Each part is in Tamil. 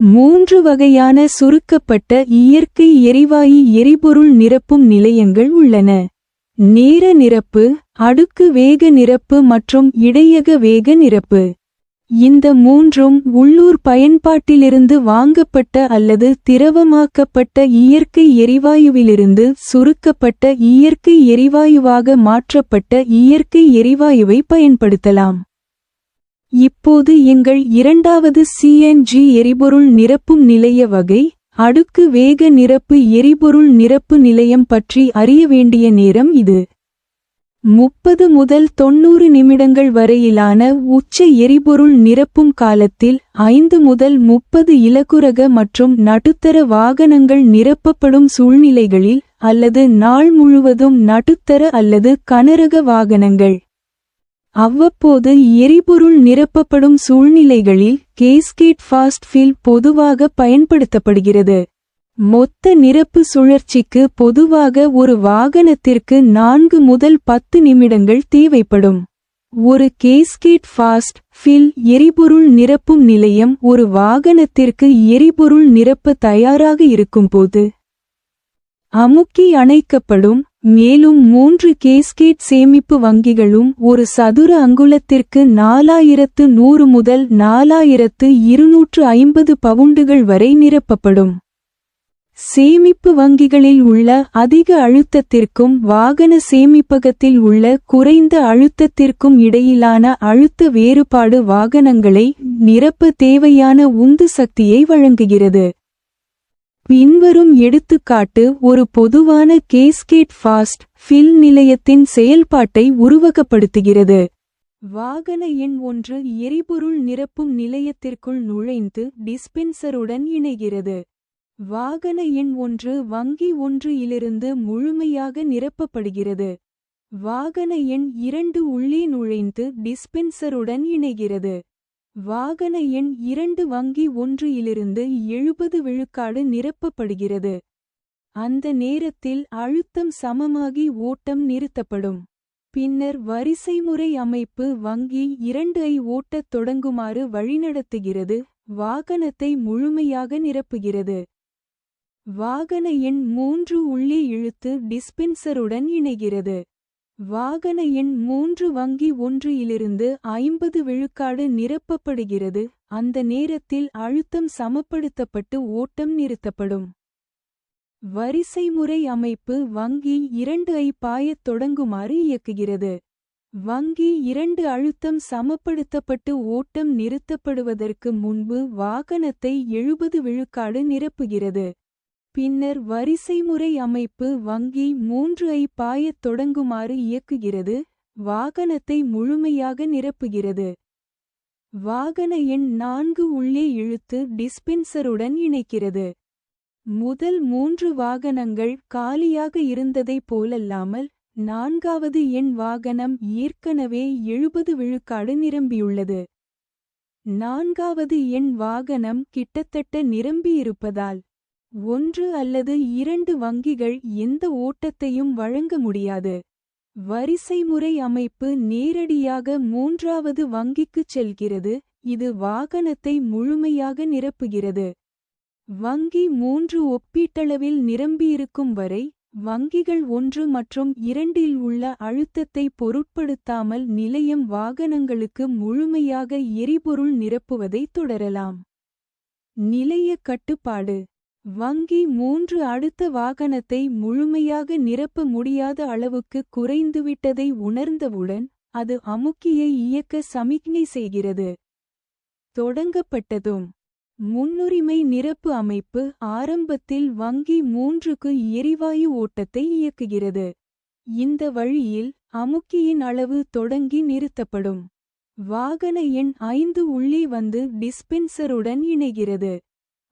மூன்று வகையான சுருக்கப்பட்ட இயற்கை எரிவாயு எரிபொருள் நிரப்பும் நிலையங்கள் உள்ளன. நேர நிரப்பு, அடுக்கு வேக நிரப்பு மற்றும் இடையக வேக நிரப்பு. இந்த மூன்றும் உள்ளூர் பயன்பாட்டிலிருந்து வாங்கப்பட்ட அல்லது திரவமாக்கப்பட்ட இயற்கை எரிவாயுவிலிருந்து சுருக்கப்பட்ட இயற்கை எரிவாயுவாக மாற்றப்பட்ட இயற்கை எரிவாயுவை பயன்படுத்தலாம். இப்போது எங்கள் இரண்டாவது சிஎன்ஜி எரிபொருள் நிரப்பும் நிலைய வகை, அடுக்கு வேக நிரப்பு எரிபொருள் நிரப்பு நிலையம் பற்றி அறிய வேண்டிய நேரம் இது. 30 முதல் 90 நிமிடங்கள் வரையிலான உச்ச எரிபொருள் நிரப்பும் காலத்தில் 5 முதல் 30 இலகுரக மற்றும் நடுத்தர வாகனங்கள் நிரப்பப்படும் சூழ்நிலைகளில், அல்லது நாள் முழுவதும் நடுத்தர அல்லது கனரக வாகனங்கள். அவ்வப்போது எரிபொருள் நிரப்பப்படும் சூழ்நிலைகளில் கேஸ்கேட் ஃபாஸ்ட் ஃபில் பொதுவாக பயன்படுத்தப்படுகிறது. மொத்த நிரப்பு சுழற்சிக்கு பொதுவாக ஒரு வாகனத்திற்கு 4 முதல் 10 நிமிடங்கள் தேவைப்படும். ஒரு கேஸ்கேட் ஃபாஸ்ட் ஃபில் எரிபொருள் நிரப்பும் நிலையம் ஒரு வாகனத்திற்கு எரிபொருள் நிரப்ப தயாராக இருக்கும்போது அமுக்கி அணைக்கப்படும். மேலும் 3 கேஸ்கேட் சேமிப்பு வங்கிகளும் ஒரு சதுர அங்குலத்திற்கு 4100 முதல் 4250 பவுண்டுகள் வரை நிரப்பப்படும். சேமிப்பு வங்கிகளில் உள்ள அதிக அழுத்தத்திற்கும் வாகன சேமிப்பகத்தில் உள்ள குறைந்த அழுத்தத்திற்கும் இடையிலான அழுத்த வேறுபாடு வாகனங்களை நிரப்ப தேவையான உந்து சக்தியை வழங்குகிறது. பின்வரும் எடுத்துக்காட்டு ஒரு பொதுவான கேஸ்கேட் ஃபாஸ்ட் ஃபில் நிலையத்தின் செயல்பாட்டை உருவகப்படுத்துகிறது. வாகன எண் 1 எரிபொருள் நிரப்பும் நிலையத்திற்குள் நுழைந்து டிஸ்பென்சருடன் இணைகிறது. வாகன எண் 1 வங்கி 1 இலிருந்து முழுமையாக நிரப்பப்படுகிறது. வாகன எண் 2 உள்ளே நுழைந்து டிஸ்பென்சருடன் இணைகிறது. வாகன எண் 2 வங்கி 1 இலிருந்து 70 விழுக்காடு நிரப்பப்படுகிறது. அந்த நேரத்தில் அழுத்தம் சமமாகி ஓட்டம் நிறுத்தப்படும். பின்னர் வரிசைமுறை அமைப்பு வங்கி 2 ஐ ஓட்டத் தொடங்குமாறு வழிநடத்துகிறது. வாகனத்தை முழுமையாக நிரப்புகிறது. வாகன எண் 3 உள்ளே இழுத்து டிஸ்பென்சருடன் இணைகிறது. வாகன எண் 3 வங்கி 1 இலிருந்து 50 விழுக்காடு நிரப்பப்படுகிறது. அந்த நேரத்தில் அழுத்தம் சமப்படுத்தப்பட்டு ஓட்டம் நிறுத்தப்படும். வரிசைமுறை அமைப்பு வங்கி 2 ஐ பாயத் தொடங்குமாறு இயக்குகிறது. வங்கி 2 அழுத்தம் சமப்படுத்தப்பட்டு ஓட்டம் நிறுத்தப்படுவதற்கு முன்பு வாகனத்தை 70 விழுக்காடு நிரப்புகிறது. பின்னர் வரிசைமுறை அமைப்பு வங்கி 3 ஐ பாயத் தொடங்குமாறு இயக்குகிறது. வாகனத்தை முழுமையாக நிரப்புகிறது. வாகன எண் 4 உள்ளே இழுத்து டிஸ்பென்சருடன் இணைக்கிறது. முதல் 3 வாகனங்கள் காலியாக இருந்ததைப் போலல்லாமல் 4வது எண் வாகனம் ஏற்கனவே 70 விழுக்காடு நிரம்பியுள்ளது. 4வது எண் வாகனம் கிட்டத்தட்ட நிரம்பியிருப்பதால் 1 அல்லது 2 வங்கிகள் எந்த ஓட்டத்தையும் வழங்க முடியாது. வரிசைமுறை அமைப்பு நேரடியாக 3வது வங்கிக்குச் செல்கிறது. இது வாகனத்தை முழுமையாக நிரப்புகிறது. வங்கி 3 ஒப்பீட்டளவில் நிரம்பியிருக்கும் வரை வங்கிகள் 1 மற்றும் 2 இல் உள்ள அழுத்தத்தை பொருட்படுத்தாமல் நிலையம் வாகனங்களுக்கு முழுமையாக எரிபொருள் நிரப்புவதை தொடரலாம். நிலைய கட்டுப்பாடு வங்கி 3 அடுத்த வாகனத்தை முழுமையாக நிரப்ப முடியாத அளவுக்கு குறைந்துவிட்டதை உணர்ந்தவுடன் அது அமுக்கியை இயக்க சமிக்ஞை செய்கிறது. தொடங்கப்பட்டதும் முன்னுரிமை நிரப்பு அமைப்பு ஆரம்பத்தில் வங்கி 3க்கு எரிவாயு ஓட்டத்தை இயக்குகிறது. இந்த வழியில் அமுக்கியின் அளவு தொடங்கி நிறுத்தப்படும். வாகன எண் 5 உள்ளே வந்து டிஸ்பென்சருடன் இணைகிறது.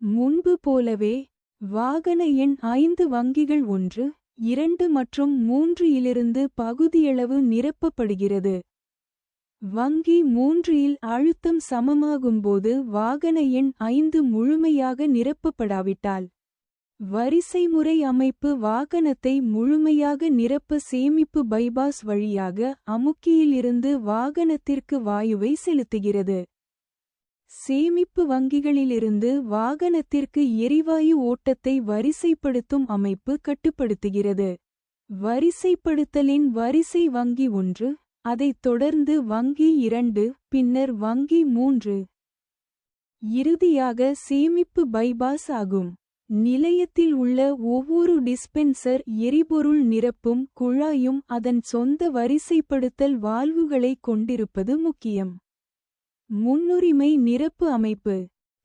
முன்பு போலவே வாகன எண் 5 வங்கிகள் 1, 2 மற்றும் 3 இலிருந்து பகுதியளவு நிரப்பப்படுகிறது. வங்கி 3 இல் அழுத்தம் சமமாகும்போது வாகன எண் 5 முழுமையாக நிரப்பப்படாவிட்டால் வரிசைமுறை அமைப்பு வாகனத்தை முழுமையாக நிரப்ப சேமிப்பு பைபாஸ் வழியாக அமுக்கியிலிருந்து வாகனத்திற்கு வாயுவை செலுத்துகிறது. சேமிப்பு வங்கிகளிலிருந்து வாகனத்திற்கு எரிவாயு ஓட்டத்தை வரிசைப்படுத்தும் அமைப்பு கட்டுப்படுத்துகிறது. வரிசைப்படுத்தலின் வரிசை வங்கி 1, அதைத் தொடர்ந்து வங்கி 2, பின்னர் வங்கி 3. இறுதியாக சேமிப்பு பைபாஸ் ஆகும். நிலையத்தில் உள்ள ஒவ்வொரு டிஸ்பென்சர் எரிபொருள் நிரப்பும் குழாயும் அதன் சொந்த வரிசைப்படுத்தல் வால்வுகளை கொண்டிருப்பது முக்கியம். முன்னுரிமை நிரப்பு அமைப்பு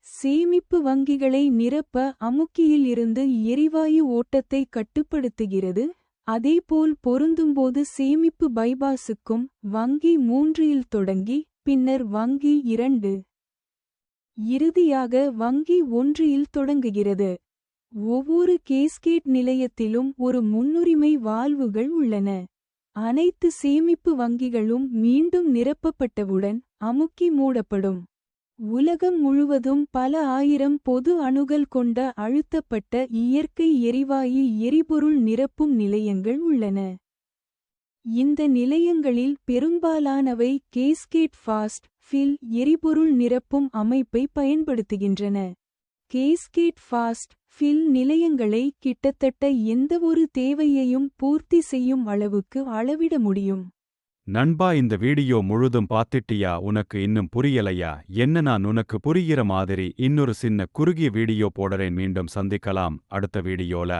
சேமிப்பு வங்கிகளை நிரப்ப அமுக்கியில் இருந்து எரிவாயு ஓட்டத்தை கட்டுப்படுத்துகிறது. அதேபோல் பொருந்தும்போது சேமிப்பு பைபாஸுக்கும் வங்கி 3 இல் தொடங்கி பின்னர் வங்கி 2. இறுதியாக வங்கி 1 இல் தொடங்குகிறது. ஒவ்வொரு கேஸ்கேட் நிலையத்திலும் ஒரு முன்னுரிமை வால்வுகள் உள்ளன. அனைத்து சேமிப்பு வங்கிகளும் மீண்டும் நிரப்பப்பட்டவுடன் அமுக்கி மூடப்படும். உலகம் முழுவதும் பல ஆயிரம் பொது அணுகல் கொண்ட அழுத்தப்பட்ட இயற்கை எரிவாயு எரிபொருள் நிரப்பும் நிலையங்கள் உள்ளன. இந்த நிலையங்களில் பெரும்பாலானவை கேஸ்கேட் ஃபாஸ்ட் ஃபில் எரிபொருள் நிரப்பும் அமைப்பை பயன்படுத்துகின்றன. கேஸ்கேட் ஃபாஸ்ட் ஃபில் நிலையங்களை கிட்டத்தட்ட எந்தவொரு தேவையையும் பூர்த்தி செய்யும் அளவுக்கு அளவிட முடியும். நண்பா, இந்த வீடியோ முழுதும் பார்த்துட்டியா? உனக்கு இன்னும் புரியலையா? என்ன, நான் உனக்கு புரிகிற மாதிரி இன்னொரு சின்ன குறுகிய வீடியோ போடுறேன். மீண்டும் சந்திக்கலாம் அடுத்த வீடியோல.